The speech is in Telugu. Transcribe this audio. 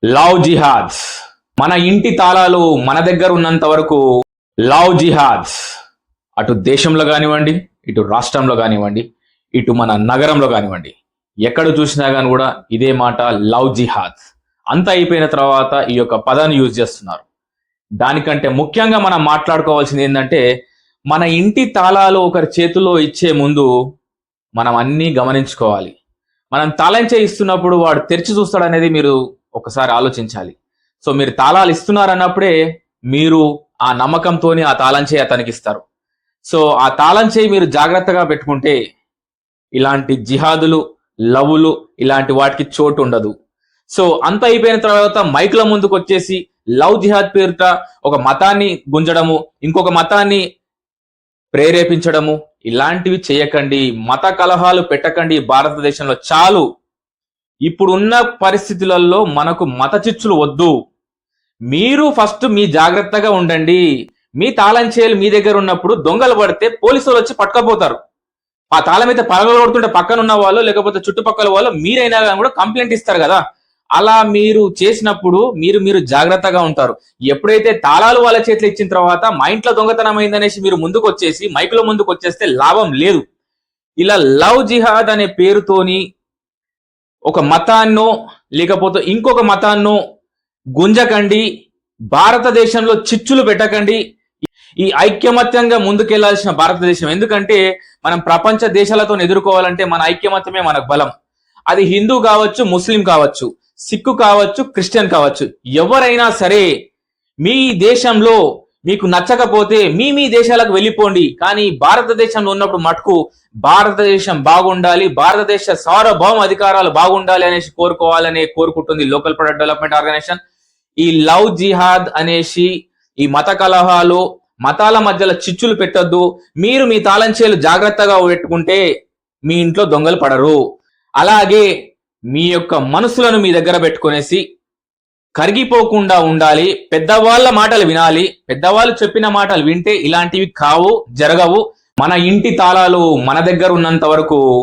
లవ్ జిహాద్స్. మన ఇంటి తాళాలు మన దగ్గర ఉన్నంత వరకు లవ్ జిహాద్స్. అటు దేశంలో కానివ్వండి, ఇటు రాష్ట్రంలో కానివ్వండి, ఇటు మన నగరంలో కానివ్వండి, ఎక్కడ చూసినా కానీ కూడా ఇదే మాట, లవ్ జిహాద్. అంతా అయిపోయిన తర్వాత ఈ యొక్క పదాన్ని యూజ్ చేస్తున్నారు. దానికంటే ముఖ్యంగా మనం మాట్లాడుకోవాల్సింది ఏంటంటే, మన ఇంటి తాళాలు ఒకరి చేతిలో ఇచ్చే ముందు మనం అన్నీ గమనించుకోవాలి. మనం తాళం చేయి ఇస్తున్నప్పుడు వాడు తెరిచి చూస్తాడనేది మీరు ఒకసారి ఆలోచించాలి. సో మీరు తాళాలు ఇస్తున్నారన్నప్పుడే మీరు ఆ నమ్మకంతోనే ఆ తాళం చేయి అతనికి ఇస్తారు. సో ఆ తాళం చేయి మీరు జాగ్రత్తగా పెట్టుకుంటే ఇలాంటి జిహాదులు, లవ్వులు, ఇలాంటి వాటికి చోటు ఉండదు. సో అంత అయిపోయిన తర్వాత మైకుల ముందుకు వచ్చేసి లవ్ జిహాద్ పేరుట ఒక మతాన్ని గుంజడము, ఇంకొక మతాన్ని ప్రేరేపించడము, ఇలాంటివి చేయకండి. మత కలహాలు పెట్టకండి భారతదేశంలో. చాలు. ఇప్పుడున్న పరిస్థితులలో మనకు మత చిచ్చులు వద్దు. మీరు ఫస్ట్ మీ జాగ్రత్తగా ఉండండి. మీ తాళం చేయాలి మీ దగ్గర ఉన్నప్పుడు దొంగలు పడితే పోలీసులు వచ్చి పట్టుకపోతారు. ఆ తాళం అయితే పగలగొడుతుంటే పక్కన ఉన్న వాళ్ళు, లేకపోతే చుట్టుపక్కల వాళ్ళు మీరైనా కానీ కూడా కంప్లైంట్ ఇస్తారు కదా. అలా మీరు చేసినప్పుడు మీరు జాగ్రత్తగా ఉంటారు. ఎప్పుడైతే తాళాలు వాళ్ళ చేతిలో ఇచ్చిన తర్వాత మా ఇంట్లో దొంగతనం అయిందనేసి మీరు ముందుకు వచ్చేసి మైకుల ముందుకు వచ్చేస్తే లాభం లేదు. ఇలా లవ్ జిహాద్ అనే పేరుతోని ఒక మతాన్నో లేకపోతే ఇంకొక మతాన్నో గుంజకండి. భారతదేశంలో చిచ్చులు పెట్టకండి. ఈ ఐక్యమత్యంగా ముందుకెళ్లాల్సిన భారతదేశం. ఎందుకంటే మనం ప్రపంచ దేశాలతో ఎదుర్కోవాలంటే మన ఐక్యమత్యమే మనకు బలం. అది హిందూ కావచ్చు, ముస్లిం కావచ్చు, సిక్కు కావచ్చు, క్రిస్టియన్ కావచ్చు, ఎవరైనా సరే మీ దేశంలో మీకు నచ్చకపోతే మీ దేశాలకు వెళ్ళిపోండి. కానీ భారతదేశంలో ఉన్నప్పుడు మటుకు భారతదేశం బాగుండాలి, భారతదేశ సార్వభౌమ అధికారాలు బాగుండాలి అనేసి కోరుకుంటుంది లోకల్ ప్రొడక్ట్ డెవలప్మెంట్ ఆర్గనైజేషన్. ఈ లవ్ జిహాద్ అనేసి ఈ మత కలహాలు, మతాల మధ్యలో చిచ్చులు పెట్టొద్దు. మీరు మీ తాళం చేలు జాగ్రత్తగా పెట్టుకుంటే మీ ఇంట్లో దొంగలు పడరు. అలాగే మీ యొక్క మనసులను మీ దగ్గర పెట్టుకునేసి కరిగిపోకుండా ఉండాలి. పెద్దవాళ్ళ మాటలు వినాలి. పెద్దవాళ్ళు చెప్పిన మాటలు వింటే ఇలాంటివి కావు, జరగవు. మన ఇంటి తాళాలు మన దగ్గర ఉన్నంత వరకు